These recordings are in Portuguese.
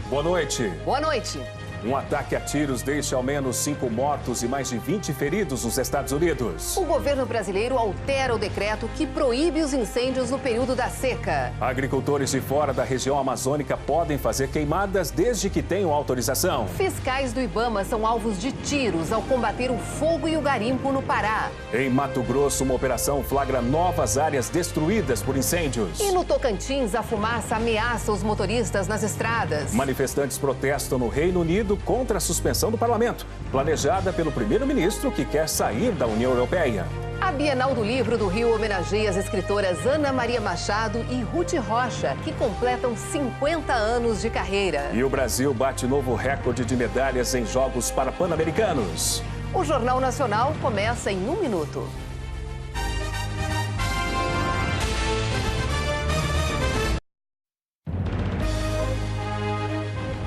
Boa noite. Boa noite. Um ataque a tiros deixa ao menos 5 mortos e mais de 20 feridos nos Estados Unidos. O governo brasileiro altera o decreto que proíbe os incêndios no período da seca. Agricultores de fora da região amazônica podem fazer queimadas desde que tenham autorização. Fiscais do IBAMA são alvos de tiros ao combater o fogo e o garimpo no Pará. Em Mato Grosso, uma operação flagra novas áreas destruídas por incêndios. E no Tocantins, a fumaça ameaça os motoristas nas estradas. Manifestantes protestam no Reino Unido contra a suspensão do parlamento, planejada pelo primeiro-ministro que quer sair da União Europeia. A Bienal do Livro do Rio homenageia as escritoras Ana Maria Machado e Ruth Rocha, que completam 50 anos de carreira. E o Brasil bate novo recorde de medalhas em Jogos Pan-Americanos. O Jornal Nacional começa em 1 minuto.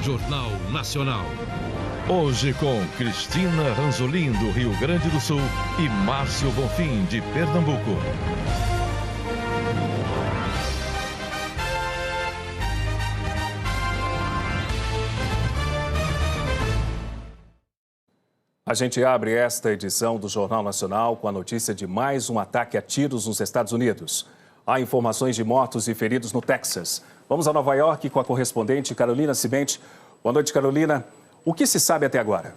Jornal Nacional. Hoje com Cristina Ranzolin, do Rio Grande do Sul, e Márcio Bonfim, de Pernambuco. A gente abre esta edição do Jornal Nacional com a notícia de mais um ataque a tiros nos Estados Unidos. Há informações de mortos e feridos no Texas. Vamos a Nova York com a correspondente Carolina Cibente. Boa noite, Carolina. O que se sabe até agora?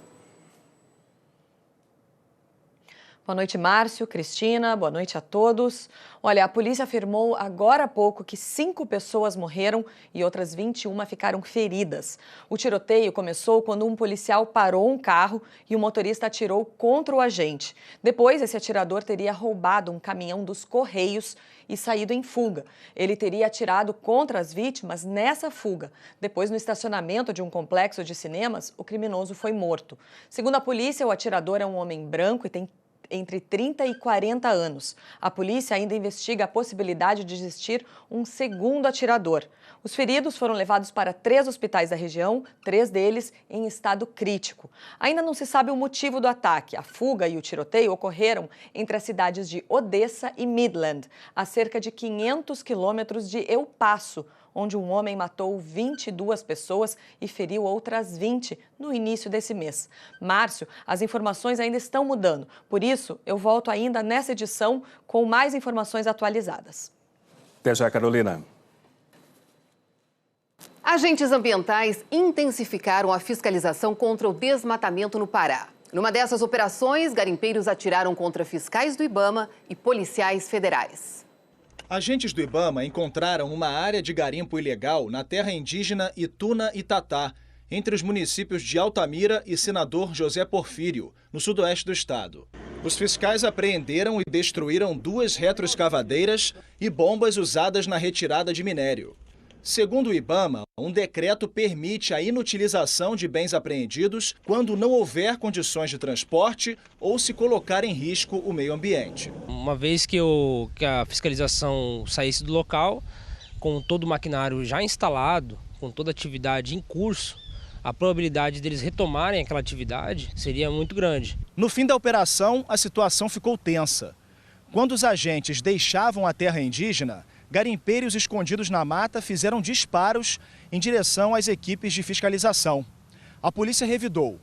Boa noite, Márcio, Cristina, boa noite a todos. Olha, a polícia afirmou agora há pouco que 5 pessoas morreram e outras 21 ficaram feridas. O tiroteio começou quando um policial parou um carro e o motorista atirou contra o agente. Depois, esse atirador teria roubado um caminhão dos Correios e saído em fuga. Ele teria atirado contra as vítimas nessa fuga. Depois, no estacionamento de um complexo de cinemas, o criminoso foi morto. Segundo a polícia, o atirador é um homem branco e tem entre 30 e 40 anos. A polícia ainda investiga a possibilidade de existir um segundo atirador. Os feridos foram levados para 3 hospitais da região, 3 deles em estado crítico. Ainda não se sabe o motivo do ataque. A fuga e o tiroteio ocorreram entre as cidades de Odessa e Midland, a cerca de 500 quilômetros de El Paso, onde um homem matou 22 pessoas e feriu outras 20 no início desse mês. Márcio, as informações ainda estão mudando, por isso eu volto ainda nessa edição com mais informações atualizadas. Até já, Carolina. Agentes ambientais intensificaram a fiscalização contra o desmatamento no Pará. Numa dessas operações, garimpeiros atiraram contra fiscais do IBAMA e policiais federais. Agentes do IBAMA encontraram uma área de garimpo ilegal na terra indígena Ituna Itatá, entre os municípios de Altamira e Senador José Porfírio, no sudoeste do estado. Os fiscais apreenderam e destruíram 2 retroescavadeiras e bombas usadas na retirada de minério. Segundo o IBAMA, um decreto permite a inutilização de bens apreendidos quando não houver condições de transporte ou se colocar em risco o meio ambiente. Uma vez que a fiscalização saísse do local, com todo o maquinário já instalado, com toda a atividade em curso, a probabilidade deles retomarem aquela atividade seria muito grande. No fim da operação, a situação ficou tensa. Quando os agentes deixavam a terra indígena, garimpeiros escondidos na mata fizeram disparos em direção às equipes de fiscalização. A polícia revidou.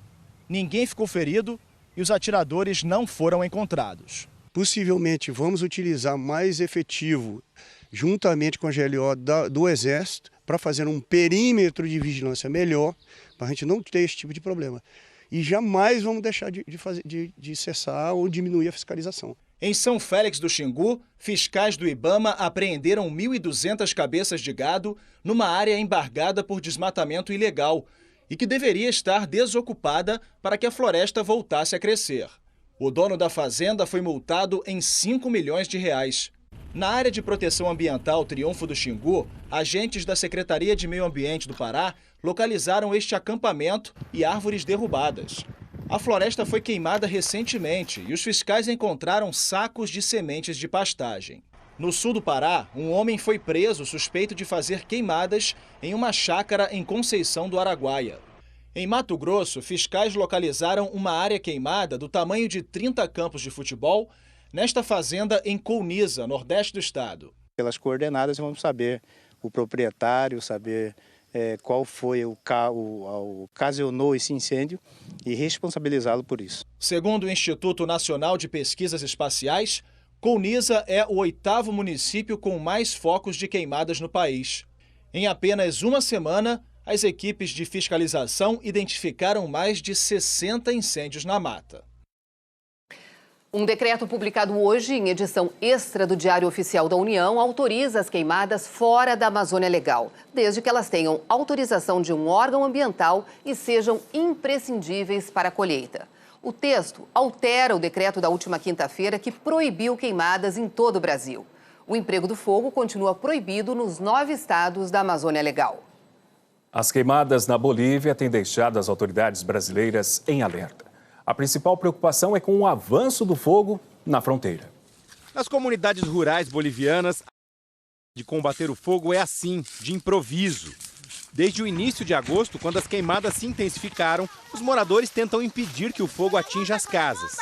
Ninguém ficou ferido e os atiradores não foram encontrados. Possivelmente vamos utilizar mais efetivo, juntamente com a GLO do Exército, para fazer um perímetro de vigilância melhor, para a gente não ter esse tipo de problema. E jamais vamos deixar de cessar ou diminuir a fiscalização. Em São Félix do Xingu, fiscais do IBAMA apreenderam 1.200 cabeças de gado numa área embargada por desmatamento ilegal e que deveria estar desocupada para que a floresta voltasse a crescer. O dono da fazenda foi multado em 5 milhões de reais. Na área de proteção ambiental Triunfo do Xingu, agentes da Secretaria de Meio Ambiente do Pará localizaram este acampamento e árvores derrubadas. A floresta foi queimada recentemente e os fiscais encontraram sacos de sementes de pastagem. No sul do Pará, um homem foi preso suspeito de fazer queimadas em uma chácara em Conceição do Araguaia. Em Mato Grosso, fiscais localizaram uma área queimada do tamanho de 30 campos de futebol nesta fazenda em Colniza, nordeste do estado. Pelas coordenadas vamos saber o proprietário, saber qual foi o ocasionou esse incêndio e responsabilizá-lo por isso. Segundo o Instituto Nacional de Pesquisas Espaciais, Colniza é o 8º município com mais focos de queimadas no país. Em apenas uma semana, as equipes de fiscalização identificaram mais de 60 incêndios na mata. Um decreto publicado hoje em edição extra do Diário Oficial da União autoriza as queimadas fora da Amazônia Legal, desde que elas tenham autorização de um órgão ambiental e sejam imprescindíveis para a colheita. O texto altera o decreto da última quinta-feira que proibiu queimadas em todo o Brasil. O emprego do fogo continua proibido nos 9 estados da Amazônia Legal. As queimadas na Bolívia têm deixado as autoridades brasileiras em alerta. A principal preocupação é com o avanço do fogo na fronteira. Nas comunidades rurais bolivianas, de combater o fogo é assim, de improviso. Desde o início de agosto, quando as queimadas se intensificaram, os moradores tentam impedir que o fogo atinja as casas.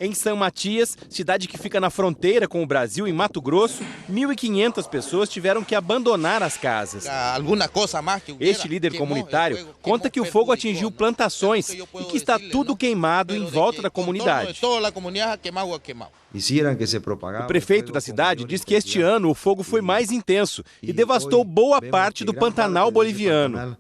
Em São Matias, cidade que fica na fronteira com o Brasil, em Mato Grosso, 1.500 pessoas tiveram que abandonar as casas. Este líder comunitário conta que o fogo atingiu plantações e que está tudo queimado em volta da comunidade. O prefeito da cidade diz que este ano o fogo foi mais intenso e devastou boa parte do Pantanal boliviano.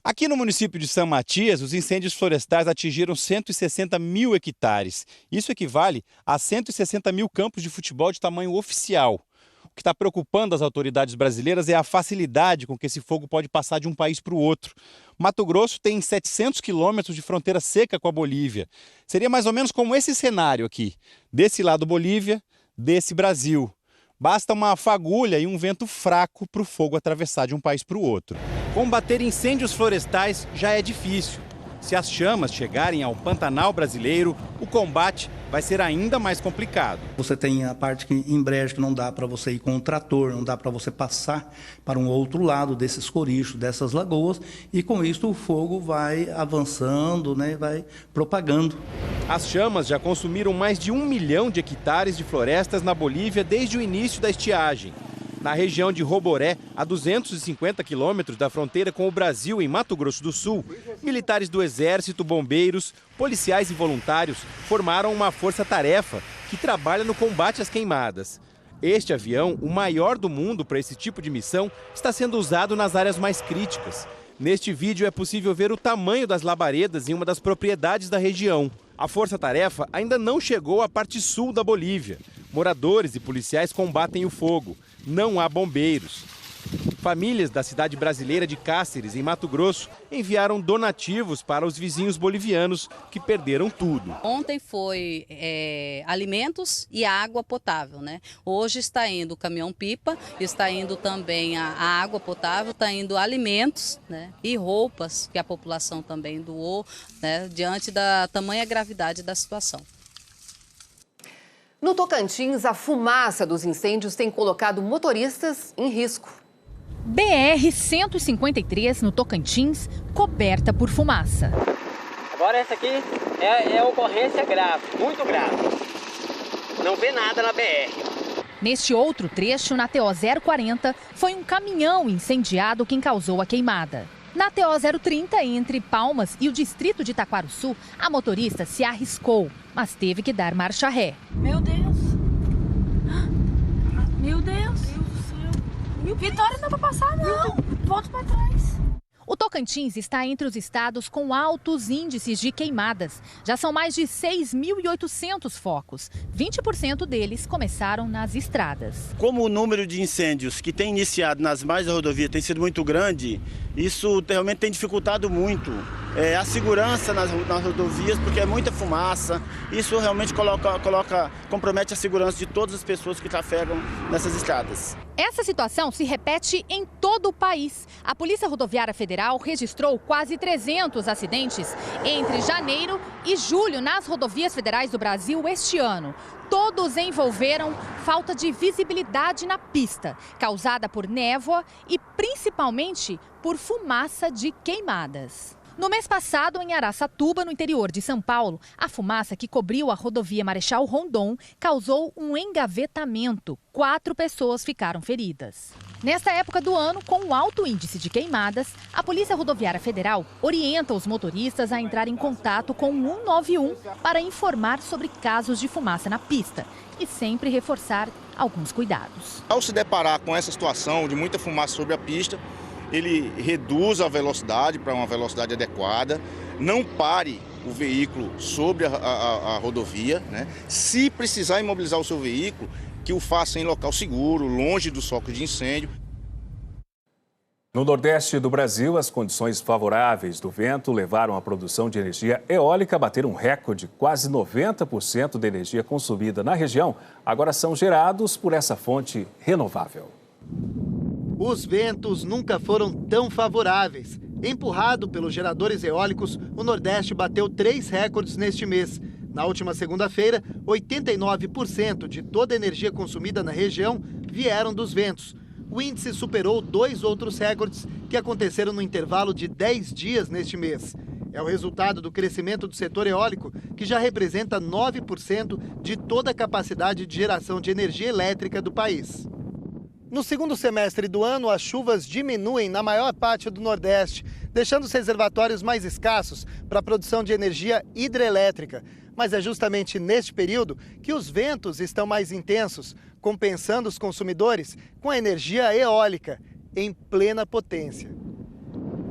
Aqui no município de São Matias, os incêndios florestais atingiram 160 mil hectares. Isso equivale a 160 mil campos de futebol de tamanho oficial. O que está preocupando as autoridades brasileiras é a facilidade com que esse fogo pode passar de um país para o outro. Mato Grosso tem 700 quilômetros de fronteira seca com a Bolívia. Seria mais ou menos como esse cenário aqui. Desse lado Bolívia, desse Brasil. Basta uma fagulha e um vento fraco para o fogo atravessar de um país para o outro. Combater incêndios florestais já é difícil. Se as chamas chegarem ao Pantanal brasileiro, o combate vai ser ainda mais complicado. Você tem a parte que em brejo que não dá para você ir com um trator, não dá para você passar para um outro lado desses corichos, dessas lagoas, e com isso o fogo vai avançando, né, vai propagando. As chamas já consumiram mais de 1 milhão de hectares de florestas na Bolívia desde o início da estiagem. Na região de Roboré, a 250 quilômetros da fronteira com o Brasil, em Mato Grosso do Sul, militares do Exército, bombeiros, policiais e voluntários formaram uma força-tarefa que trabalha no combate às queimadas. Este avião, o maior do mundo para esse tipo de missão, está sendo usado nas áreas mais críticas. Neste vídeo é possível ver o tamanho das labaredas em uma das propriedades da região. A força-tarefa ainda não chegou à parte sul da Bolívia. Moradores e policiais combatem o fogo. Não há bombeiros. Famílias da cidade brasileira de Cáceres, em Mato Grosso, enviaram donativos para os vizinhos bolivianos que perderam tudo. Ontem foi alimentos e água potável, né? Hoje está indo o caminhão-pipa, está indo também a água potável, está indo alimentos, né? E roupas que a população também doou, né? Diante da tamanha gravidade da situação. No Tocantins, a fumaça dos incêndios tem colocado motoristas em risco. BR-153 no Tocantins, coberta por fumaça. Agora essa aqui é ocorrência grave, muito grave. Não vê nada na BR. Neste outro trecho, na TO 040, foi um caminhão incendiado quem causou a queimada. Na TO 030, entre Palmas e o distrito de Taquarussu, a motorista se arriscou, mas teve que dar marcha ré. Meu Deus! Meu Deus! Vitória não é pra passar, não! Volta pra trás! O Tocantins está entre os estados com altos índices de queimadas. Já são mais de 6.800 focos. 20% deles começaram nas estradas. Como o número de incêndios que tem iniciado nas margens da rodovia tem sido muito grande, isso realmente tem dificultado muito a segurança nas rodovias, porque é muita fumaça. Isso realmente compromete a segurança de todas as pessoas que trafegam nessas estradas. Essa situação se repete em todo o país. A Polícia Rodoviária Federal registrou quase 300 acidentes entre janeiro e julho nas rodovias federais do Brasil este ano. Todos envolveram falta de visibilidade na pista, causada por névoa e principalmente por fumaça de queimadas. No mês passado, em Araçatuba, no interior de São Paulo, a fumaça que cobriu a rodovia Marechal Rondon causou um engavetamento. 4 pessoas ficaram feridas. Nesta época do ano, com um alto índice de queimadas, a Polícia Rodoviária Federal orienta os motoristas a entrar em contato com o 191 para informar sobre casos de fumaça na pista e sempre reforçar alguns cuidados. Ao se deparar com essa situação de muita fumaça sobre a pista, ele reduz a velocidade para uma velocidade adequada, não pare o veículo sobre a rodovia, né? Se precisar imobilizar o seu veículo, que o faça em local seguro, longe dos focos de incêndio. No Nordeste do Brasil, as condições favoráveis do vento levaram a produção de energia eólica a bater um recorde. Quase 90% da energia consumida na região agora são gerados por essa fonte renovável. Os ventos nunca foram tão favoráveis. Empurrado pelos geradores eólicos, o Nordeste bateu 3 recordes neste mês. Na última segunda-feira, 89% de toda a energia consumida na região vieram dos ventos. O índice superou 2 outros recordes que aconteceram no intervalo de 10 dias neste mês. É o resultado do crescimento do setor eólico, que já representa 9% de toda a capacidade de geração de energia elétrica do país. No segundo semestre do ano, as chuvas diminuem na maior parte do Nordeste, deixando os reservatórios mais escassos para a produção de energia hidrelétrica. Mas é justamente neste período que os ventos estão mais intensos, compensando os consumidores com a energia eólica, em plena potência.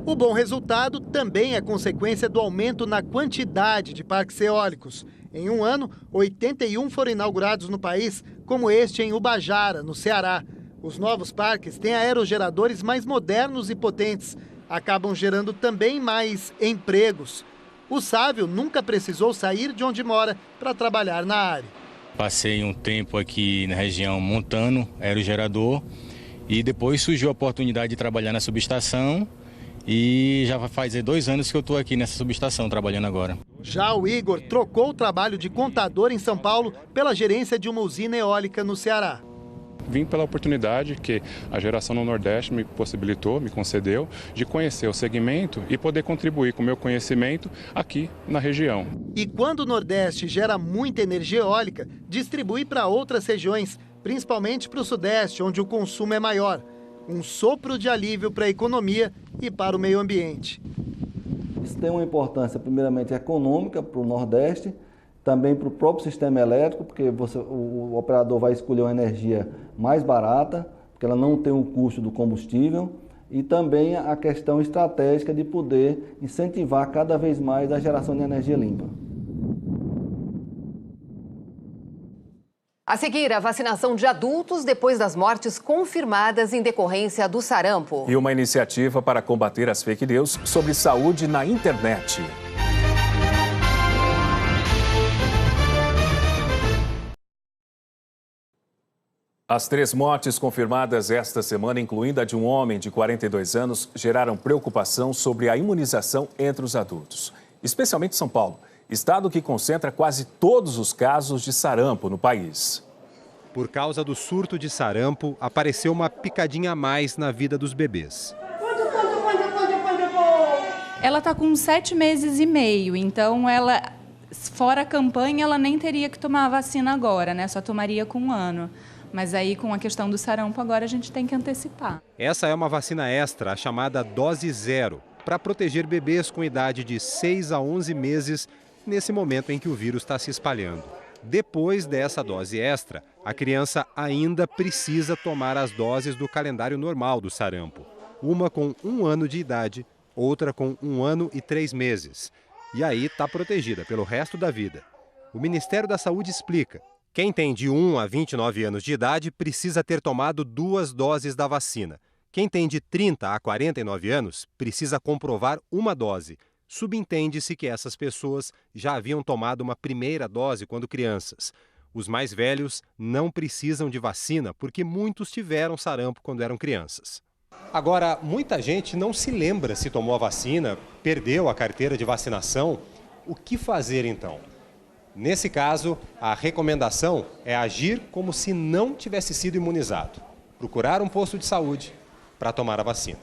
O bom resultado também é consequência do aumento na quantidade de parques eólicos. Em um ano, 81 foram inaugurados no país, como este em Ubajara, no Ceará. Os novos parques têm aerogeradores mais modernos e potentes. Acabam gerando também mais empregos. O Sávio nunca precisou sair de onde mora para trabalhar na área. Passei um tempo aqui na região montando aerogerador e depois surgiu a oportunidade de trabalhar na subestação e já vai fazer 2 anos que eu estou aqui nessa subestação trabalhando agora. Já o Igor trocou o trabalho de contador em São Paulo pela gerência de uma usina eólica no Ceará. Vim pela oportunidade que a geração no Nordeste me possibilitou, me concedeu, de conhecer o segmento e poder contribuir com o meu conhecimento aqui na região. E quando o Nordeste gera muita energia eólica, distribui para outras regiões, principalmente para o Sudeste, onde o consumo é maior. Um sopro de alívio para a economia e para o meio ambiente. Isso tem uma importância, primeiramente, econômica para o Nordeste, também para o próprio sistema elétrico, porque o operador vai escolher uma energia mais barata, porque ela não tem o custo do combustível, e também a questão estratégica de poder incentivar cada vez mais a geração de energia limpa. A seguir, a vacinação de adultos depois das mortes confirmadas em decorrência do sarampo. E uma iniciativa para combater as fake news sobre saúde na internet. As 3 mortes confirmadas esta semana, incluindo a de um homem de 42 anos, geraram preocupação sobre a imunização entre os adultos, especialmente em São Paulo, estado que concentra quase todos os casos de sarampo no país. Por causa do surto de sarampo, apareceu uma picadinha a mais na vida dos bebês. Ela está com 7 meses e meio, então ela, fora a campanha, ela nem teria que tomar a vacina agora, né? Só tomaria com 1 ano. Mas aí, com a questão do sarampo, agora a gente tem que antecipar. Essa é uma vacina extra, a chamada dose 0, para proteger bebês com idade de 6 a 11 meses, nesse momento em que o vírus está se espalhando. Depois dessa dose extra, a criança ainda precisa tomar as doses do calendário normal do sarampo. Uma com 1 ano de idade, outra com 1 ano e 3 meses. E aí está protegida pelo resto da vida. O Ministério da Saúde explica. Quem tem de 1 a 29 anos de idade precisa ter tomado 2 doses da vacina. Quem tem de 30 a 49 anos precisa comprovar 1 dose. Subentende-se que essas pessoas já haviam tomado uma primeira dose quando crianças. Os mais velhos não precisam de vacina porque muitos tiveram sarampo quando eram crianças. Agora, muita gente não se lembra se tomou a vacina, perdeu a carteira de vacinação. O que fazer então? Nesse caso, a recomendação é agir como se não tivesse sido imunizado. Procurar um posto de saúde para tomar a vacina.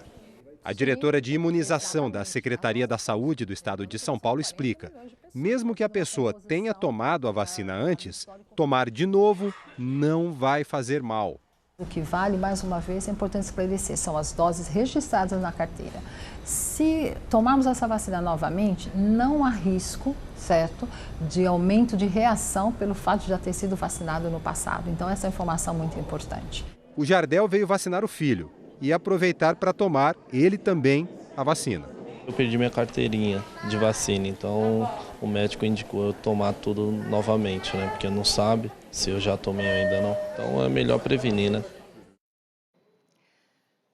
A diretora de imunização da Secretaria da Saúde do Estado de São Paulo explica: mesmo que a pessoa tenha tomado a vacina antes, tomar de novo não vai fazer mal. O que vale, mais uma vez, é importante esclarecer, são as doses registradas na carteira. Se tomarmos essa vacina novamente, não há risco, certo, de aumento de reação pelo fato de já ter sido vacinado no passado. Então, essa é uma informação muito importante. O Jardel veio vacinar o filho e aproveitar para tomar, ele também, a vacina. Eu perdi minha carteirinha de vacina, então o médico indicou eu tomar tudo novamente, né? Porque não sabe se eu já tomei ou ainda não. Então é melhor prevenir, né?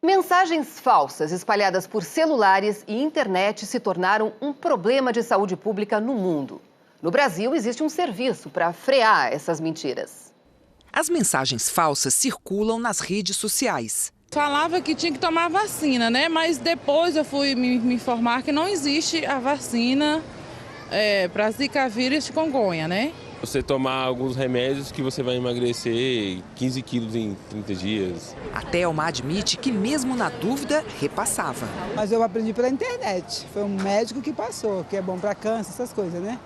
Mensagens falsas espalhadas por celulares e internet se tornaram um problema de saúde pública no mundo. No Brasil, existe um serviço para frear essas mentiras. As mensagens falsas circulam nas redes sociais. Falava que tinha que tomar vacina, né? Mas depois eu fui me informar que não existe a vacina para Zika vírus e chikungunya, né? Você tomar alguns remédios que você vai emagrecer 15 quilos em 30 dias. A Thelma admite que mesmo na dúvida, repassava. Mas eu aprendi pela internet. Foi um médico que passou, que é bom para câncer, essas coisas, né?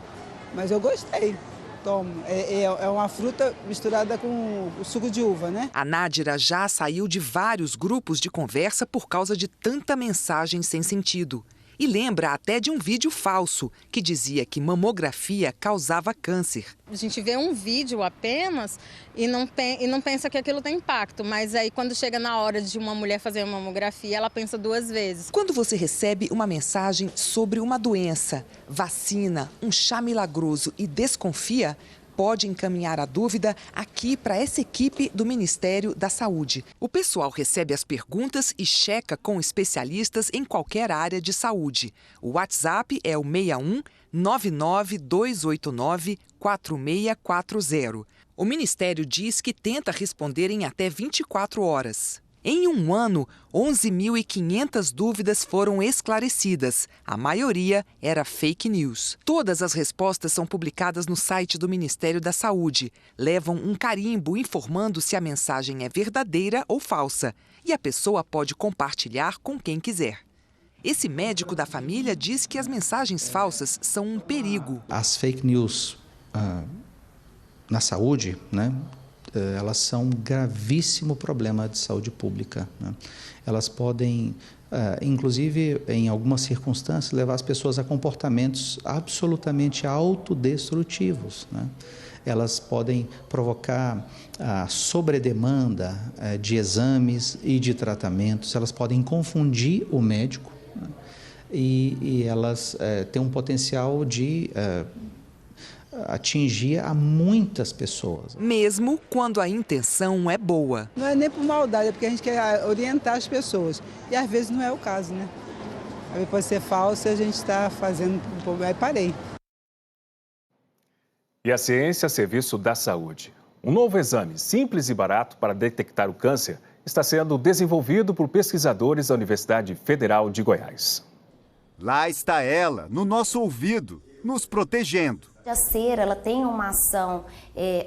Mas eu gostei. Tomo. É uma fruta misturada com o suco de uva, né? A Nádira já saiu de vários grupos de conversa por causa de tanta mensagem sem sentido. E lembra até de um vídeo falso que dizia que mamografia causava câncer. A gente vê um vídeo apenas e não pensa que aquilo tem impacto, mas aí quando chega na hora de uma mulher fazer uma mamografia, ela pensa duas vezes. Quando você recebe uma mensagem sobre uma doença, vacina, um chá milagroso e desconfia, pode encaminhar a dúvida aqui para essa equipe do Ministério da Saúde. O pessoal recebe as perguntas e checa com especialistas em qualquer área de saúde. O WhatsApp é o 61 99289 4640. O Ministério diz que tenta responder em até 24 horas. Em um ano, 11.500 dúvidas foram esclarecidas. A maioria era fake news. Todas as respostas são publicadas no site do Ministério da Saúde. Levam um carimbo informando se a mensagem é verdadeira ou falsa. E a pessoa pode compartilhar com quem quiser. Esse médico da família diz que as mensagens falsas são um perigo. As fake news na saúde, né? Elas são um gravíssimo problema de saúde pública, né? Elas podem, inclusive, em algumas circunstâncias, levar as pessoas a comportamentos absolutamente autodestrutivos, né? Elas podem provocar a sobredemanda de exames e de tratamentos, elas podem confundir o médico, né? E elas têm um potencial de atingir a muitas pessoas. Mesmo quando a intenção é boa. Não é nem por maldade, é porque a gente quer orientar as pessoas. E às vezes não é o caso, né? Às vezes pode ser falso e a gente está fazendo um pouco. Aí parei. E a ciência a serviço da saúde. Um novo exame simples e barato para detectar o câncer está sendo desenvolvido por pesquisadores da Universidade Federal de Goiás. Lá está ela, no nosso ouvido, nos protegendo. A cera, ela tem uma ação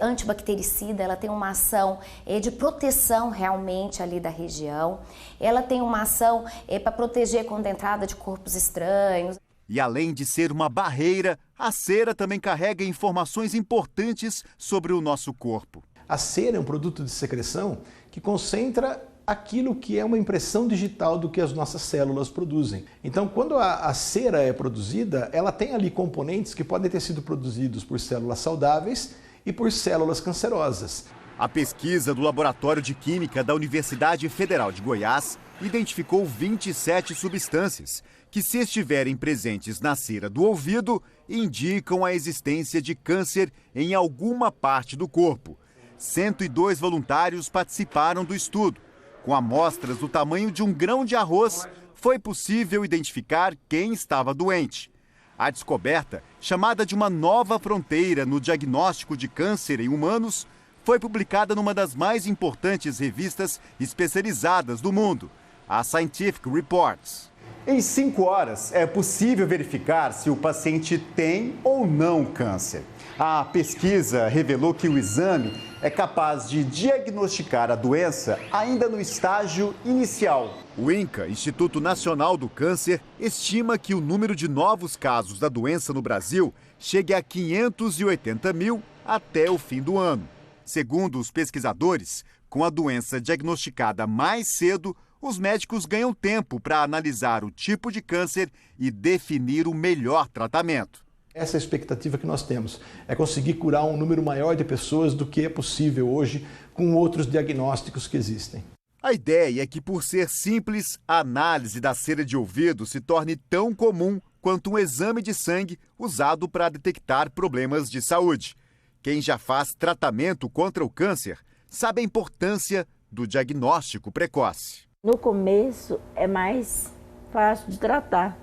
antibactericida, ela tem uma ação de proteção realmente ali da região. Ela tem uma ação para proteger contra a entrada de corpos estranhos. E além de ser uma barreira, a cera também carrega informações importantes sobre o nosso corpo. A cera é um produto de secreção que concentra aquilo que é uma impressão digital do que as nossas células produzem. Então, quando a cera é produzida, ela tem ali componentes que podem ter sido produzidos por células saudáveis e por células cancerosas. A pesquisa do Laboratório de Química da Universidade Federal de Goiás identificou 27 substâncias que, se estiverem presentes na cera do ouvido, indicam a existência de câncer em alguma parte do corpo. 102 voluntários participaram do estudo. Com amostras do tamanho de um grão de arroz, foi possível identificar quem estava doente. A descoberta, chamada de uma nova fronteira no diagnóstico de câncer em humanos, foi publicada numa das mais importantes revistas especializadas do mundo, a Scientific Reports. Em 5 horas, é possível verificar se o paciente tem ou não câncer. A pesquisa revelou que o exame é capaz de diagnosticar a doença ainda no estágio inicial. O INCA, Instituto Nacional do Câncer, estima que o número de novos casos da doença no Brasil chegue a 580 mil até o fim do ano. Segundo os pesquisadores, com a doença diagnosticada mais cedo, os médicos ganham tempo para analisar o tipo de câncer e definir o melhor tratamento. Essa é a expectativa que nós temos, é conseguir curar um número maior de pessoas do que é possível hoje com outros diagnósticos que existem. A ideia é que, por ser simples, a análise da cera de ouvido se torne tão comum quanto um exame de sangue usado para detectar problemas de saúde. Quem já faz tratamento contra o câncer sabe a importância do diagnóstico precoce. No começo é mais fácil de tratar,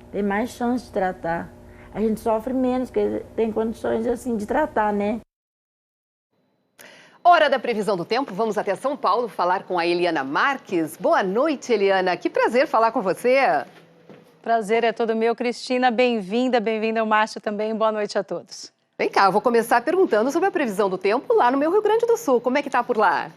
tem mais chance de tratar. A gente sofre menos, porque tem condições assim de tratar, né? Hora da previsão do tempo, vamos até São Paulo falar com a Eliana Marques. Boa noite, Eliana. Que prazer falar com você. Prazer é todo meu, Cristina. Bem-vinda, bem-vinda ao Márcio também. Boa noite a todos. Vem cá, eu vou começar perguntando sobre a previsão do tempo lá no meu Rio Grande do Sul. Como é que tá por lá?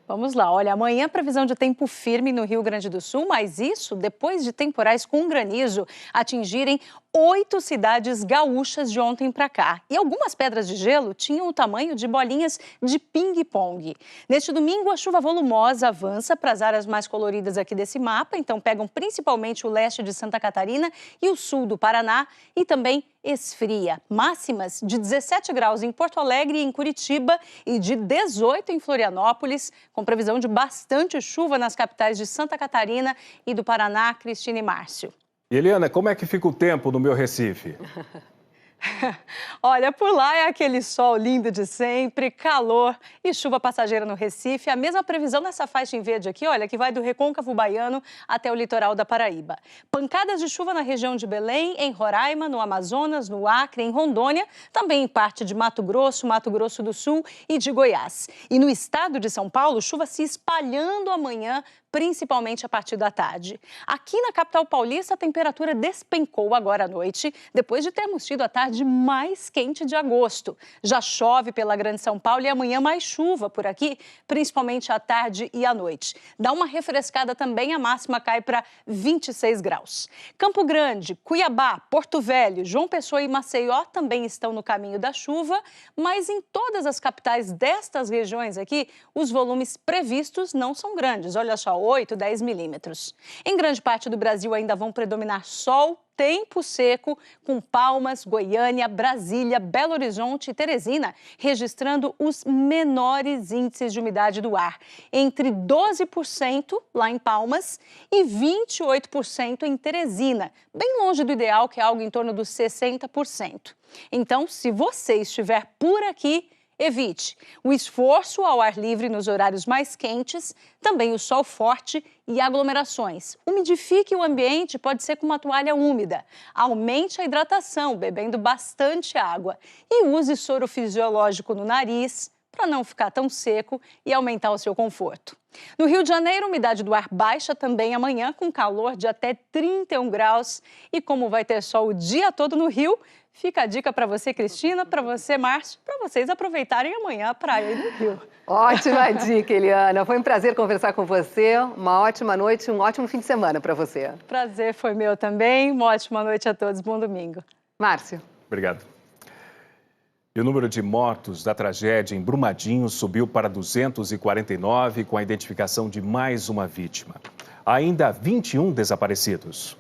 Vamos lá, olha, amanhã previsão de tempo firme no Rio Grande do Sul, mas isso depois de temporais com granizo atingirem 8 cidades gaúchas de ontem para cá. E algumas pedras de gelo tinham o tamanho de bolinhas de ping-pong. Neste domingo, a chuva volumosa avança para as áreas mais coloridas aqui desse mapa, então pegam principalmente o leste de Santa Catarina e o sul do Paraná e também esfria. Máximas de 17 graus em Porto Alegre e em Curitiba e de 18 em Florianópolis, com previsão de bastante chuva nas capitais de Santa Catarina e do Paraná, Cristina e Márcio. E Eliana, como é que fica o tempo no meu Recife? Olha, por lá é aquele sol lindo de sempre, calor e chuva passageira no Recife. A mesma previsão nessa faixa em verde aqui, olha, que vai do Recôncavo Baiano até o litoral da Paraíba. Pancadas de chuva na região de Belém, em Roraima, no Amazonas, no Acre, em Rondônia, também em parte de Mato Grosso do Sul e de Goiás. E no estado de São Paulo, chuva se espalhando amanhã, principalmente a partir da tarde. Aqui na capital paulista, a temperatura despencou agora à noite, depois de termos tido a tarde mais quente de agosto. Já chove pela Grande São Paulo e amanhã mais chuva por aqui, principalmente à tarde e à noite. Dá uma refrescada também, a máxima cai para 26 graus. Campo Grande, Cuiabá, Porto Velho, João Pessoa e Maceió também estão no caminho da chuva, mas em todas as capitais destas regiões aqui, os volumes previstos não são grandes. Olha só, 8, 10 milímetros. Em grande parte do Brasil ainda vão predominar sol, tempo seco, com Palmas, Goiânia, Brasília, Belo Horizonte e Teresina registrando os menores índices de umidade do ar, entre 12% lá em Palmas e 28% em Teresina, bem longe do ideal, que é algo em torno dos 60%. Então, se você estiver por aqui, evite o esforço ao ar livre nos horários mais quentes, também o sol forte e aglomerações. Umidifique o ambiente, pode ser com uma toalha úmida. Aumente a hidratação, bebendo bastante água. E use soro fisiológico no nariz, para não ficar tão seco e aumentar o seu conforto. No Rio de Janeiro, a umidade do ar baixa também amanhã, com calor de até 31 graus. E como vai ter sol o dia todo no Rio, fica a dica para você, Cristina, para você, Márcio, para vocês aproveitarem amanhã a praia aí no Rio. Ótima dica, Eliana. Foi um prazer conversar com você. Uma ótima noite, um ótimo fim de semana para você. Prazer foi meu também. Uma ótima noite a todos. Bom domingo. Márcio. Obrigado. E o número de mortos da tragédia em Brumadinho subiu para 249, com a identificação de mais uma vítima. Ainda há 21 desaparecidos.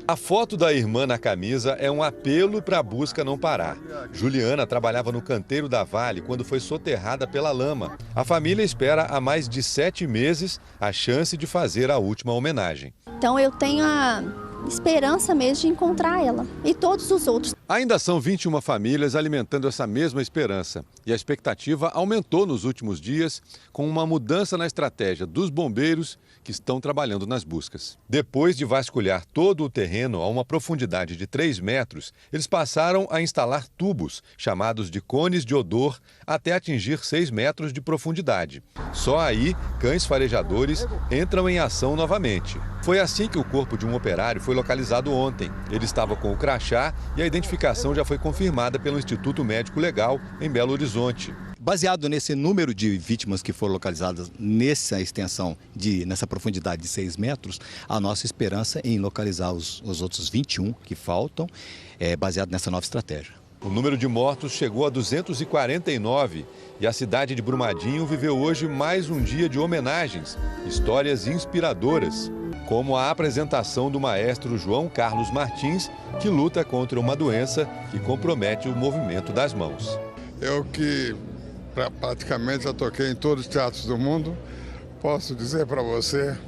A foto da irmã na camisa é um apelo para a busca não parar. Juliana trabalhava no canteiro da Vale quando foi soterrada pela lama. A família espera há mais de 7 meses a chance de fazer a última homenagem. Então eu tenho a esperança mesmo de encontrar ela e todos os outros. Ainda são 21 famílias alimentando essa mesma esperança. E a expectativa aumentou nos últimos dias com uma mudança na estratégia dos bombeiros que estão trabalhando nas buscas. Depois de vasculhar todo o terreno a uma profundidade de 3 metros, eles passaram a instalar tubos, chamados de cones de odor, até atingir 6 metros de profundidade. Só aí, cães farejadores entram em ação novamente. Foi assim que o corpo de um operário foi localizado ontem. Ele estava com o crachá e a identificação já foi confirmada pelo Instituto Médico Legal em Belo Horizonte. Baseado nesse número de vítimas que foram localizadas nessa extensão, nessa profundidade de 6 metros, a nossa esperança é em localizar os outros 21 que faltam, baseado nessa nova estratégia. O número de mortos chegou a 249 e a cidade de Brumadinho viveu hoje mais um dia de homenagens, histórias inspiradoras, como a apresentação do maestro João Carlos Martins, que luta contra uma doença que compromete o movimento das mãos. Eu que praticamente já toquei em todos os teatros do mundo, posso dizer para você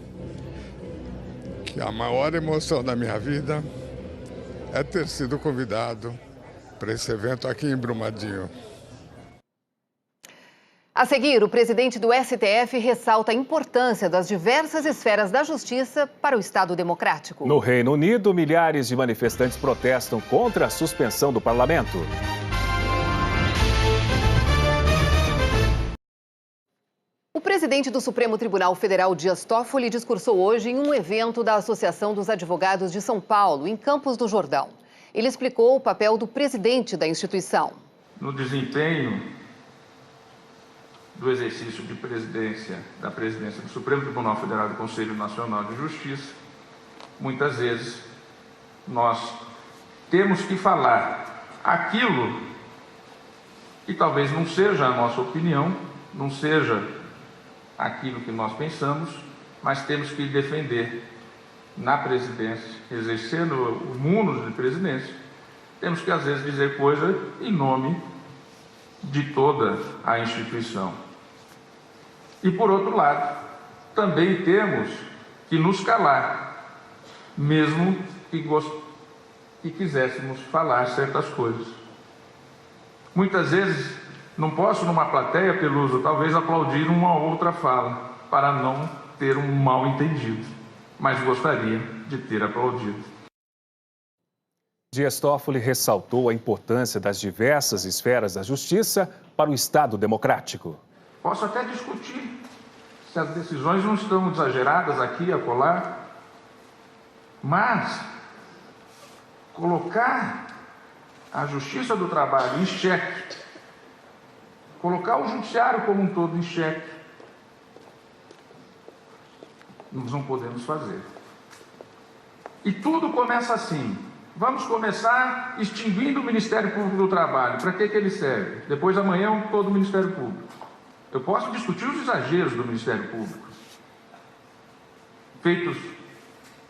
que a maior emoção da minha vida é ter sido convidado para esse evento aqui em Brumadinho. A seguir, o presidente do STF ressalta a importância das diversas esferas da justiça para o Estado democrático. No Reino Unido, milhares de manifestantes protestam contra a suspensão do parlamento. O presidente do Supremo Tribunal Federal, Dias Toffoli, discursou hoje em um evento da Associação dos Advogados de São Paulo, em Campos do Jordão. Ele explicou o papel do presidente da instituição. No desempenho do exercício de da presidência do Supremo Tribunal Federal e do Conselho Nacional de Justiça, muitas vezes nós temos que falar aquilo que talvez não seja a nossa opinião, não seja aquilo que nós pensamos, mas temos que defender na presidência, exercendo o munus de presidência, temos que às vezes dizer coisa em nome de toda a instituição. E por outro lado, também temos que nos calar, mesmo que quiséssemos falar certas coisas. Muitas vezes não posso numa plateia, Peluso, talvez aplaudir uma outra fala, para não ter um mal entendido. Mas gostaria de ter aplaudido. Dias Toffoli ressaltou a importância das diversas esferas da justiça para o Estado democrático. Posso até discutir se as decisões não estão exageradas aqui e acolá, mas colocar a justiça do trabalho em xeque, colocar o judiciário como um todo em xeque, nós não podemos fazer. E tudo começa assim. Vamos começar extinguindo o Ministério Público do Trabalho. Para que ele serve? Depois amanhã todo o Ministério Público. Eu posso discutir os exageros do Ministério Público, feitos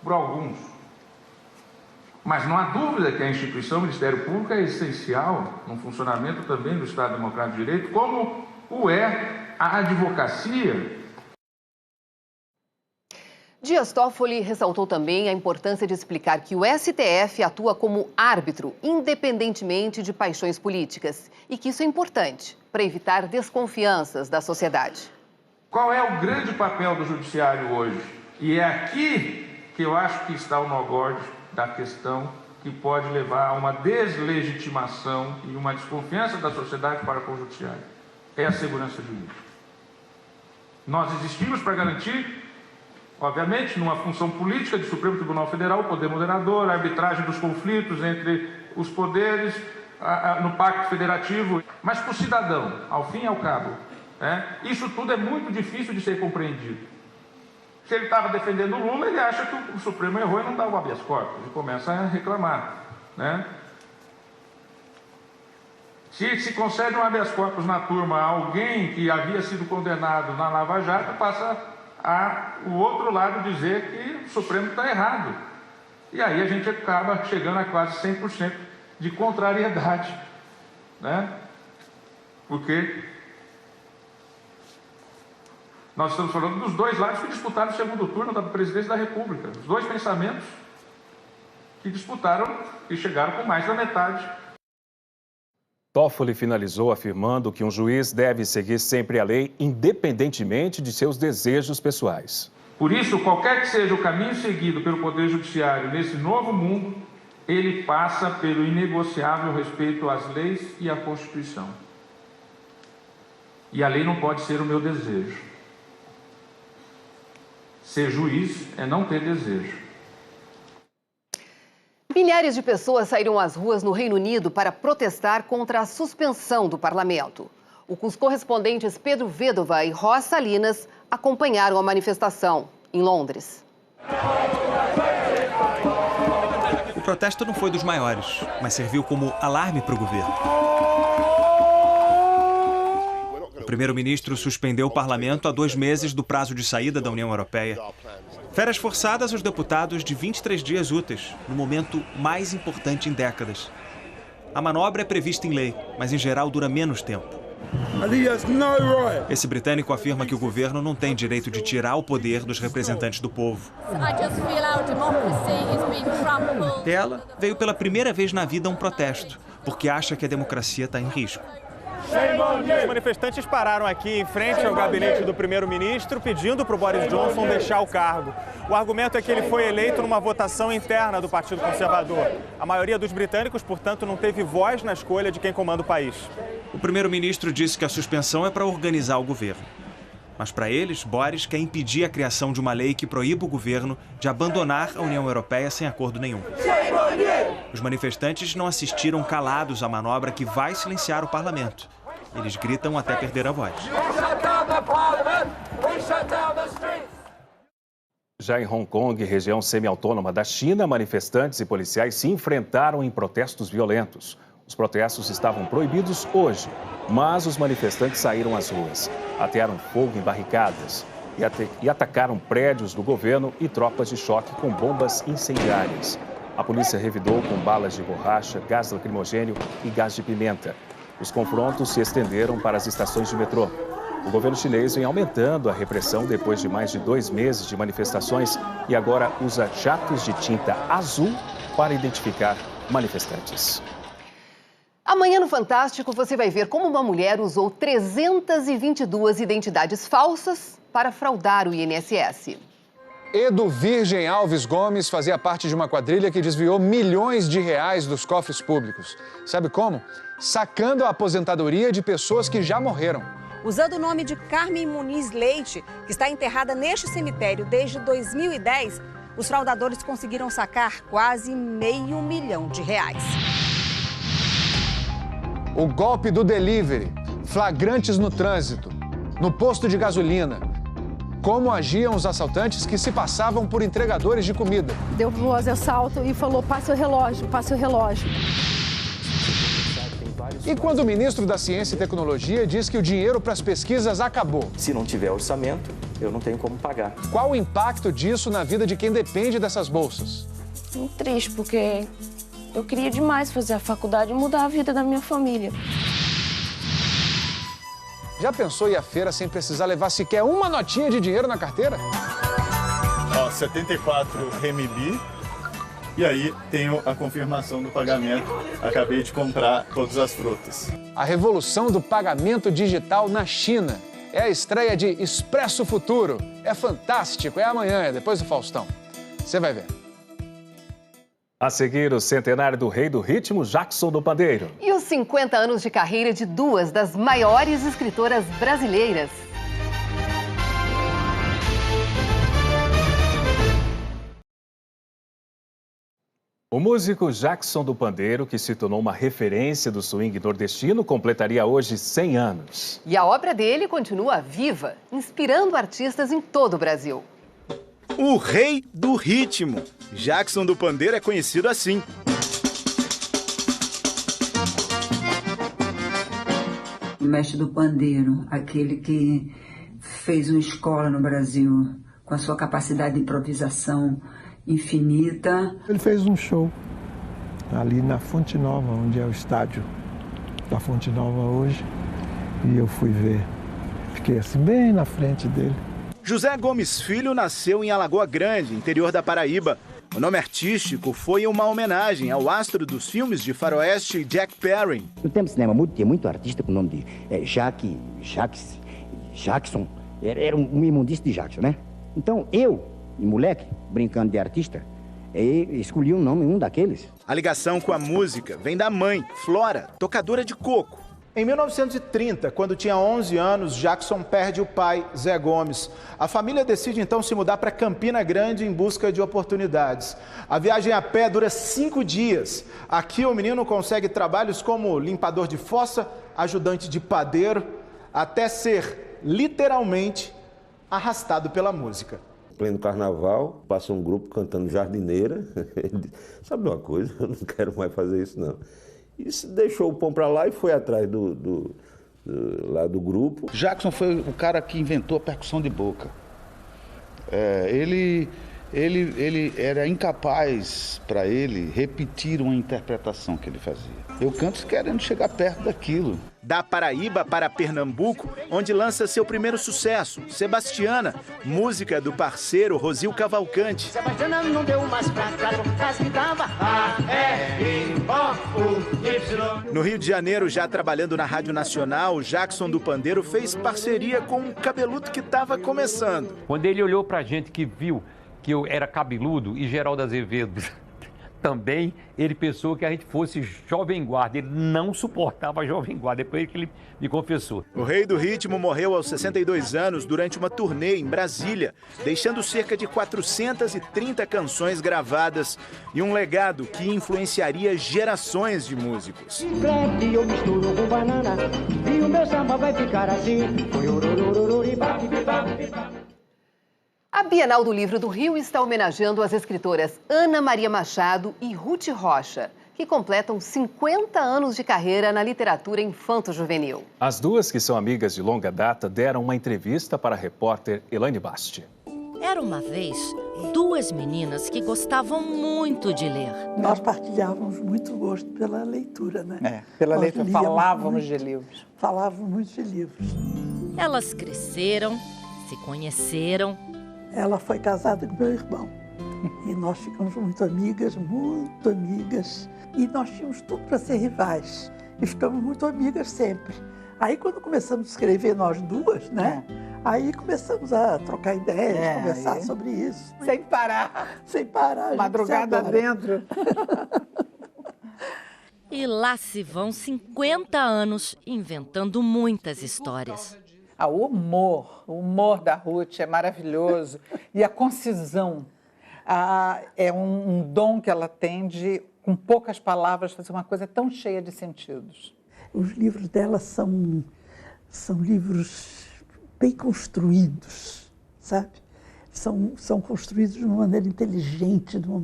por alguns. Mas não há dúvida que a instituição Ministério Público é essencial no funcionamento também do Estado Democrático de Direito, como o é a advocacia. Dias Toffoli ressaltou também a importância de explicar que o STF atua como árbitro, independentemente de paixões políticas, e que isso é importante para evitar desconfianças da sociedade. Qual é o grande papel do judiciário hoje? E é aqui que eu acho que está o nó gordo da questão, que pode levar a uma deslegitimação e uma desconfiança da sociedade para com o judiciário. É a segurança jurídica. Nós existimos para garantir, obviamente, numa função política do Supremo Tribunal Federal, o poder moderador, a arbitragem dos conflitos entre os poderes, no Pacto Federativo, mas para o cidadão, ao fim e ao cabo, isso tudo é muito difícil de ser compreendido. Se ele estava defendendo o Lula, ele acha que o Supremo errou e não dá o habeas corpus, e começa a reclamar, Se concede um habeas corpus na turma a alguém que havia sido condenado na Lava Jato, passa o outro lado dizer que o Supremo está errado. E aí a gente acaba chegando a quase 100% de contrariedade, Porque nós estamos falando dos dois lados que disputaram o segundo turno da presidência da República. Os dois pensamentos que disputaram e chegaram com mais da metade. Toffoli finalizou afirmando que um juiz deve seguir sempre a lei, independentemente de seus desejos pessoais. Por isso, qualquer que seja o caminho seguido pelo Poder Judiciário nesse novo mundo, ele passa pelo inegociável respeito às leis e à Constituição. E a lei não pode ser o meu desejo. Ser juiz é não ter desejo. Milhares de pessoas saíram às ruas no Reino Unido para protestar contra a suspensão do parlamento. Os correspondentes Pedro Vedova e Ross Salinas acompanharam a manifestação em Londres. O protesto não foi dos maiores, mas serviu como alarme para o governo. O primeiro-ministro suspendeu o parlamento a 2 meses do prazo de saída da União Europeia. Férias forçadas aos deputados de 23 dias úteis, no momento mais importante em décadas. A manobra é prevista em lei, mas em geral dura menos tempo. Esse britânico afirma que o governo não tem direito de tirar o poder dos representantes do povo. Ela veio pela primeira vez na vida a um protesto, porque acha que a democracia está em risco. Os manifestantes pararam aqui em frente ao gabinete do primeiro-ministro pedindo para o Boris Johnson deixar o cargo. O argumento é que ele foi eleito numa votação interna do Partido Conservador. A maioria dos britânicos, portanto, não teve voz na escolha de quem comanda o país. O primeiro-ministro disse que a suspensão é para organizar o governo. Mas para eles, Boris quer impedir a criação de uma lei que proíba o governo de abandonar a União Europeia sem acordo nenhum. Os manifestantes não assistiram calados à manobra que vai silenciar o parlamento. Eles gritam até perder a voz. Já em Hong Kong, região semi-autônoma da China, manifestantes e policiais se enfrentaram em protestos violentos. Os protestos estavam proibidos hoje, mas os manifestantes saíram às ruas, atearam fogo em barricadas e atacaram prédios do governo e tropas de choque com bombas incendiárias. A polícia revidou com balas de borracha, gás lacrimogênio e gás de pimenta. Os confrontos se estenderam para as estações de metrô. O governo chinês vem aumentando a repressão depois de mais de 2 meses de manifestações e agora usa jatos de tinta azul para identificar manifestantes. Amanhã no Fantástico você vai ver como uma mulher usou 322 identidades falsas para fraudar o INSS. Edu Virgem Alves Gomes fazia parte de uma quadrilha que desviou milhões de reais dos cofres públicos. Sabe como? Sacando a aposentadoria de pessoas que já morreram. Usando o nome de Carmen Muniz Leite, que está enterrada neste cemitério desde 2010, os fraudadores conseguiram sacar quase R$500 milhão. O golpe do delivery, flagrantes no trânsito, no posto de gasolina. Como agiam os assaltantes que se passavam por entregadores de comida. Deu voz de assalto e falou, passe o relógio, passe o relógio. E quando o ministro da Ciência e Tecnologia diz que o dinheiro para as pesquisas acabou? Se não tiver orçamento, eu não tenho como pagar. Qual o impacto disso na vida de quem depende dessas bolsas? Muito triste, porque eu queria demais fazer a faculdade e mudar a vida da minha família. Já pensou ir à feira sem precisar levar sequer uma notinha de dinheiro na carteira? Ó, 74 renminbi. E aí tenho a confirmação do pagamento. Acabei de comprar todas as frutas. A revolução do pagamento digital na China. É a estreia de Expresso Futuro. É fantástico, é amanhã, é depois do Faustão. Você vai ver. A seguir, o centenário do rei do ritmo, Jackson do Pandeiro. E os 50 anos de carreira de 2 das maiores escritoras brasileiras. O músico Jackson do Pandeiro, que se tornou uma referência do swing nordestino, completaria hoje 100 anos. E a obra dele continua viva, inspirando artistas em todo o Brasil. O rei do ritmo. Jackson do Pandeiro é conhecido assim. O mestre do pandeiro, aquele que fez uma escola no Brasil com a sua capacidade de improvisação infinita. Ele fez um show ali na Fonte Nova, onde é o estádio da Fonte Nova hoje, e eu fui ver. Fiquei assim bem na frente dele. José Gomes Filho nasceu em Alagoa Grande, interior da Paraíba. O nome artístico foi uma homenagem ao astro dos filmes de faroeste Jack Perry. No tempo do cinema, tinha muito artista com o nome de Jackson. Era um imundício de Jackson, né? Então eu, moleque, brincando de artista, escolhi um daqueles. A ligação com a música vem da mãe, Flora, tocadora de coco. Em 1930, quando tinha 11 anos, Jackson perde o pai, Zé Gomes. A família decide então se mudar para Campina Grande em busca de oportunidades. A viagem a pé dura 5 dias. Aqui o menino consegue trabalhos como limpador de fossa, ajudante de padeiro, até ser literalmente arrastado pela música. Em pleno carnaval, passa um grupo cantando Jardineira. Ele disse, sabe uma coisa, eu não quero mais fazer isso não. E deixou o pão para lá e foi atrás lá do grupo. Jackson foi o cara que inventou a percussão de boca. Ele era incapaz para ele repetir uma interpretação que ele fazia. Eu canto querendo chegar perto daquilo. Da Paraíba para Pernambuco, onde lança seu primeiro sucesso, Sebastiana, música do parceiro Rosil Cavalcante. Sebastiana não deu mais pra trás, mas que dava A-R-O-U-Y. No Rio de Janeiro, já trabalhando na Rádio Nacional, Jackson do Pandeiro fez parceria com um cabeludo que estava começando. Quando ele olhou pra gente que viu que eu era cabeludo e Geraldo Azevedo também, ele pensou que a gente fosse Jovem Guarda. Ele não suportava a Jovem Guarda, depois que ele me confessou. O rei do ritmo morreu aos 62 anos durante uma turnê em Brasília, deixando cerca de 430 canções gravadas e um legado que influenciaria gerações de músicos. Crepe, eu misturo com banana e o meu samba vai ficar assim. A Bienal do Livro do Rio está homenageando as escritoras Ana Maria Machado e Ruth Rocha, que completam 50 anos de carreira na literatura infanto-juvenil. As duas, que são amigas de longa data, deram uma entrevista para a repórter Elaine Basti. Era uma vez duas meninas que gostavam muito de ler. Nós partilhávamos muito gosto pela leitura, né? Pela leitura, falávamos de livros. Falávamos muito de livros. Elas cresceram, se conheceram. Ela foi casada com meu irmão e nós ficamos muito amigas. E nós tínhamos tudo para ser rivais e ficamos muito amigas sempre. Aí quando começamos a escrever nós duas, né? Aí começamos a trocar ideias, conversar sobre isso. Sem parar. Sem parar. Madrugada dentro. E lá se vão 50 anos inventando muitas histórias. O humor da Ruth é maravilhoso. E a concisão é um dom que ela tem de, com poucas palavras, fazer uma coisa tão cheia de sentidos. Os livros dela são livros bem construídos, sabe? São construídos de uma maneira inteligente, de uma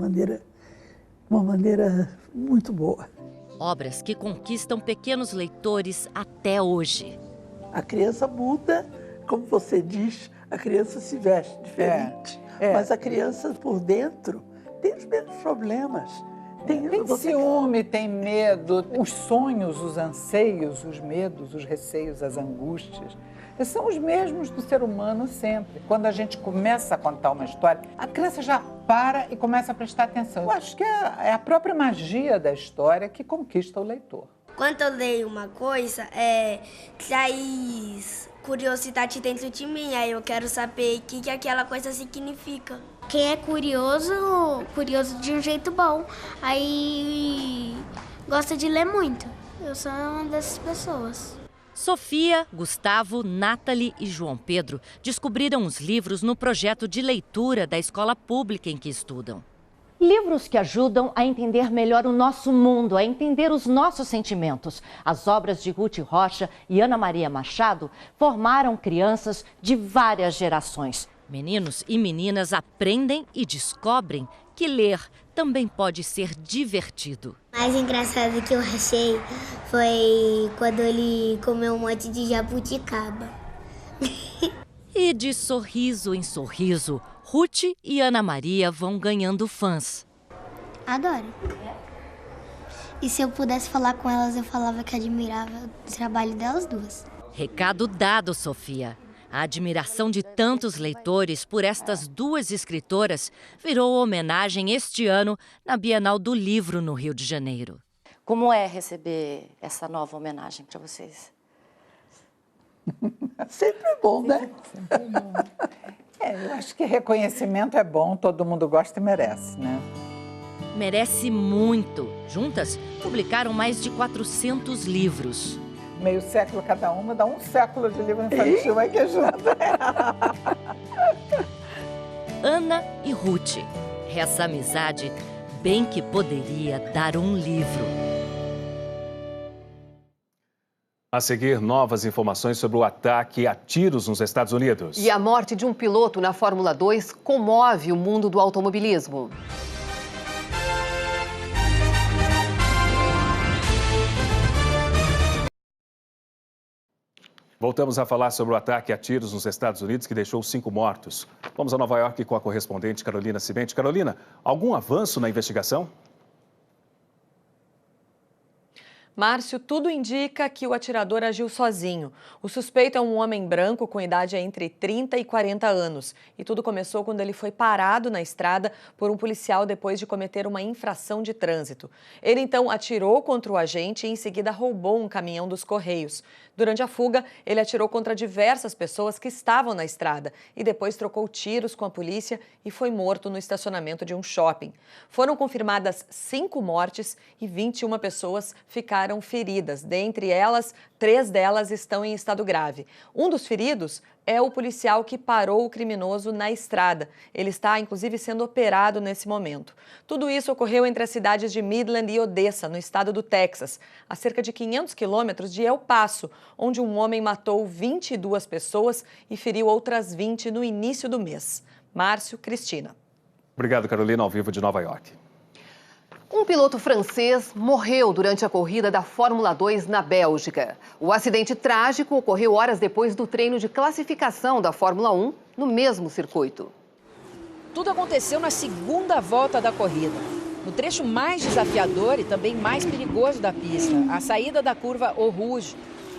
maneira muito boa. Obras que conquistam pequenos leitores até hoje. A criança muda, como você diz, a criança se veste diferente. Mas a criança por dentro tem os mesmos problemas. Tem ciúme, tem medo, os sonhos, os anseios, os medos, os receios, as angústias. Esses são os mesmos do ser humano sempre. Quando a gente começa a contar uma história, a criança já para e começa a prestar atenção. Eu acho que é a própria magia da história que conquista o leitor. Quando eu leio uma coisa, traz curiosidade dentro de mim. Aí eu quero saber o que aquela coisa significa. Quem é curioso de um jeito bom. Aí gosta de ler muito. Eu sou uma dessas pessoas. Sofia, Gustavo, Nathalie e João Pedro descobriram os livros no projeto de leitura da escola pública em que estudam. Livros que ajudam a entender melhor o nosso mundo, a entender os nossos sentimentos. As obras de Ruth Rocha e Ana Maria Machado formaram crianças de várias gerações. Meninos e meninas aprendem e descobrem que ler também pode ser divertido. O mais engraçado que eu achei foi quando ele comeu um monte de jabuticaba. E de sorriso em sorriso, Ruth e Ana Maria vão ganhando fãs. Adoro. E se eu pudesse falar com elas, eu falava que admirava o trabalho delas duas. Recado dado, Sofia. A admiração de tantos leitores por estas duas escritoras virou homenagem este ano na Bienal do Livro no Rio de Janeiro. Como é receber essa nova homenagem para vocês? Sempre é bom, né? Sempre é bom. Eu acho que reconhecimento é bom, todo mundo gosta e merece, né? Merece muito. Juntas, publicaram mais de 400 livros. meio século cada uma, dá um século de livro infantil, vai que junta. Ana e Ruth. Essa amizade bem que poderia dar um livro. A seguir, novas informações sobre o ataque a tiros nos Estados Unidos. E a morte de um piloto na Fórmula 2 comove o mundo do automobilismo. Voltamos a falar sobre o ataque a tiros nos Estados Unidos que deixou 5 mortos. Vamos a Nova York com a correspondente Carolina Cimenti. Carolina, algum avanço na investigação? Márcio, tudo indica que o atirador agiu sozinho. O suspeito é um homem branco com idade entre 30 e 40 anos. E tudo começou quando ele foi parado na estrada por um policial depois de cometer uma infração de trânsito. Ele então atirou contra o agente e em seguida roubou um caminhão dos Correios. Durante a fuga, ele atirou contra diversas pessoas que estavam na estrada e depois trocou tiros com a polícia e foi morto no estacionamento de um shopping. Foram confirmadas 5 mortes e 21 pessoas ficaram feridas. Dentre elas, 3 delas estão em estado grave. Um dos feridos é o policial que parou o criminoso na estrada. Ele está, inclusive, sendo operado nesse momento. Tudo isso ocorreu entre as cidades de Midland e Odessa, no estado do Texas, a cerca de 500 quilômetros de El Paso, onde um homem matou 22 pessoas e feriu outras 20 no início do mês. Márcio, Cristina. Obrigado, Carolina, ao vivo de Nova York. Um piloto francês morreu durante a corrida da Fórmula 2 na Bélgica. O acidente trágico ocorreu horas depois do treino de classificação da Fórmula 1 no mesmo circuito. Tudo aconteceu na segunda volta da corrida. No trecho mais desafiador e também mais perigoso da pista, a saída da curva Eau Rouge.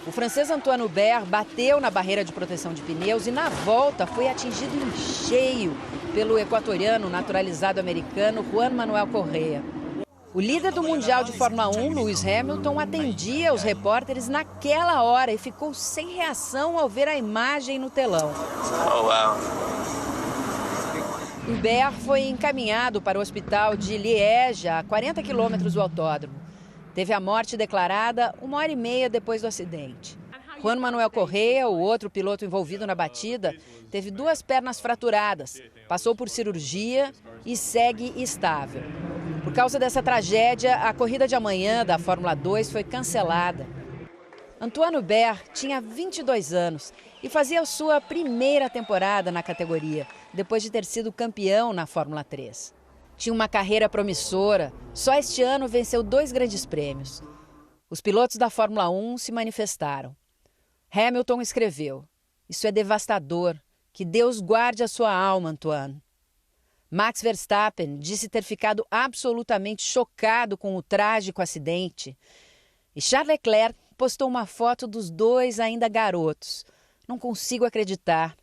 O francês Antoine Hubert bateu na barreira de proteção de pneus e na volta foi atingido em cheio pelo equatoriano naturalizado americano Juan Manuel Correa. O líder do Mundial de Fórmula 1, Lewis Hamilton, atendia os repórteres naquela hora e ficou sem reação ao ver a imagem no telão. Oh, wow. Hubert foi encaminhado para o hospital de Liège, a 40 quilômetros do autódromo. Teve a morte declarada 1h30 depois do acidente. Juan Manuel Correa, o outro piloto envolvido na batida, teve 2 pernas fraturadas, passou por cirurgia e segue estável. Por causa dessa tragédia, a corrida de amanhã da Fórmula 2 foi cancelada. Antoine Hubert tinha 22 anos e fazia a sua primeira temporada na categoria, depois de ter sido campeão na Fórmula 3. Tinha uma carreira promissora, só este ano venceu 2 grandes prêmios. Os pilotos da Fórmula 1 se manifestaram. Hamilton escreveu: "Isso é devastador, que Deus guarde a sua alma, Antoine." Max Verstappen disse ter ficado absolutamente chocado com o trágico acidente. E Charles Leclerc postou uma foto dos 2 ainda garotos. "Não consigo acreditar.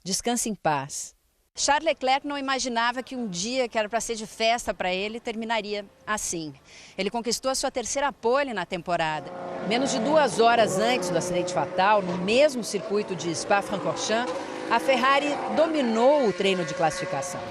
Descanse em paz." Charles Leclerc não imaginava que um dia que era para ser de festa para ele terminaria assim. Ele conquistou a sua 3ª pole na temporada. Menos de 2 horas antes do acidente fatal, no mesmo circuito de Spa-Francorchamps, a Ferrari dominou o treino de classificação.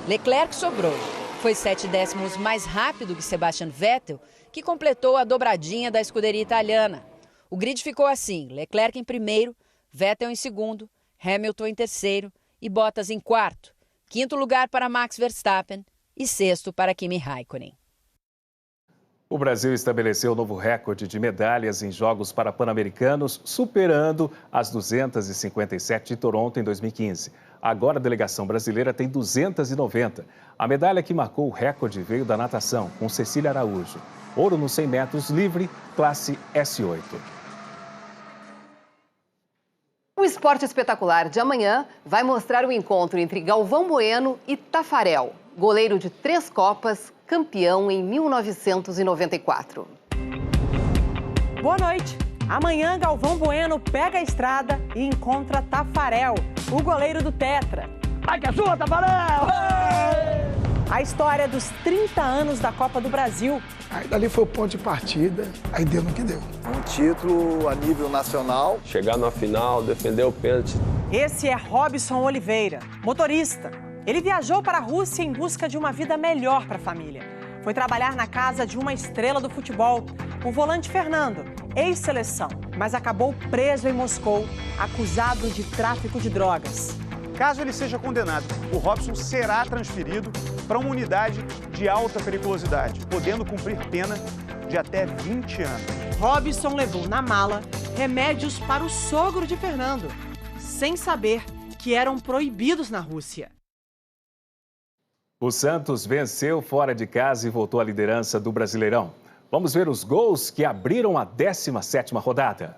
Leclerc sobrou. Foi 7 décimos mais rápido que Sebastian Vettel, que completou a dobradinha da escuderia italiana. O grid ficou assim: Leclerc em primeiro, Vettel em segundo, Hamilton em terceiro e Bottas em quarto. 5º lugar para Max Verstappen e 6º para Kimi Raikkonen. O Brasil estabeleceu novo recorde de medalhas em Jogos Pan-Americanos, superando as 257 de Toronto em 2015. Agora a delegação brasileira tem 290. A medalha que marcou o recorde veio da natação, com Cecília Araújo. Ouro nos 100 metros livre, classe S8. O Esporte Espetacular de amanhã vai mostrar o encontro entre Galvão Bueno e Tafarel, goleiro de 3 Copas, campeão em 1994. Boa noite. Amanhã, Galvão Bueno pega a estrada e encontra Tafarel, o goleiro do Tetra. Vai que é sua, Tafarel! A história dos 30 anos da Copa do Brasil. Aí dali foi o ponto de partida, aí deu no que deu. Um título a nível nacional. Chegar na final, defender o pênalti. Esse é Robson Oliveira, motorista. Ele viajou para a Rússia em busca de uma vida melhor para a família. Foi trabalhar na casa de uma estrela do futebol, o volante Fernando, ex-seleção, mas acabou preso em Moscou, acusado de tráfico de drogas. Caso ele seja condenado, o Robson será transferido para uma unidade de alta periculosidade, podendo cumprir pena de até 20 anos. Robson levou na mala remédios para o sogro de Fernando, sem saber que eram proibidos na Rússia. O Santos venceu fora de casa e voltou à liderança do Brasileirão. Vamos ver os gols que abriram a 17ª rodada.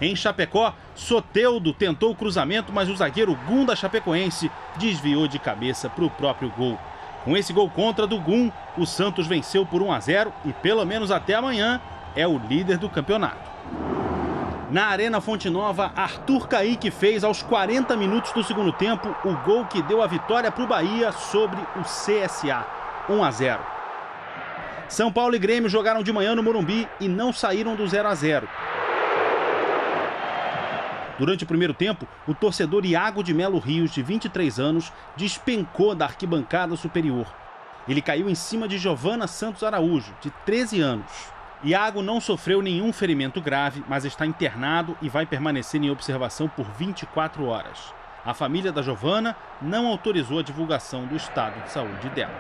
Em Chapecó, Soteldo tentou o cruzamento, mas o zagueiro Gum da Chapecoense desviou de cabeça para o próprio gol. Com esse gol contra do Gum, o Santos venceu por 1-0 e, pelo menos até amanhã, é o líder do campeonato. Na Arena Fonte Nova, Arthur Caíque fez aos 40 minutos do segundo tempo o gol que deu a vitória para o Bahia sobre o CSA, 1-0. São Paulo e Grêmio jogaram de manhã no Morumbi e não saíram do 0-0. Durante o primeiro tempo, o torcedor Iago de Melo Rios, de 23 anos, despencou da arquibancada superior. Ele caiu em cima de Giovana Santos Araújo, de 13 anos. Iago não sofreu nenhum ferimento grave, mas está internado e vai permanecer em observação por 24 horas. A família da Giovana não autorizou a divulgação do estado de saúde dela.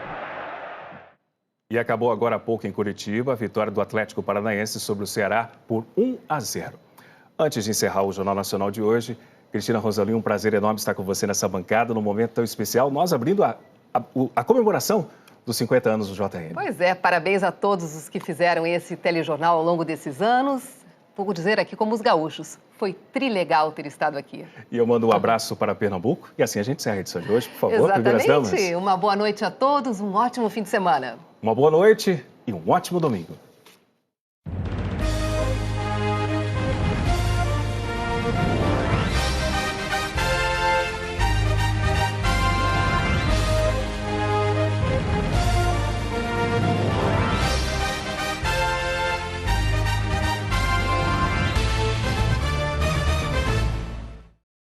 E acabou agora há pouco em Curitiba a vitória do Atlético Paranaense sobre o Ceará por 1-0. Antes de encerrar o Jornal Nacional de hoje, Cristina Rosalinho, um prazer enorme estar com você nessa bancada, num momento tão especial, nós abrindo a comemoração dos 50 anos do JN. Pois é, parabéns a todos os que fizeram esse telejornal ao longo desses anos. Vou dizer aqui como os gaúchos, foi trilegal ter estado aqui. E eu mando um abraço para Pernambuco e assim a gente encerra a edição de hoje, por favor, Exatamente. Primeiras damas. Uma boa noite a todos, um ótimo fim de semana. Uma boa noite e um ótimo domingo.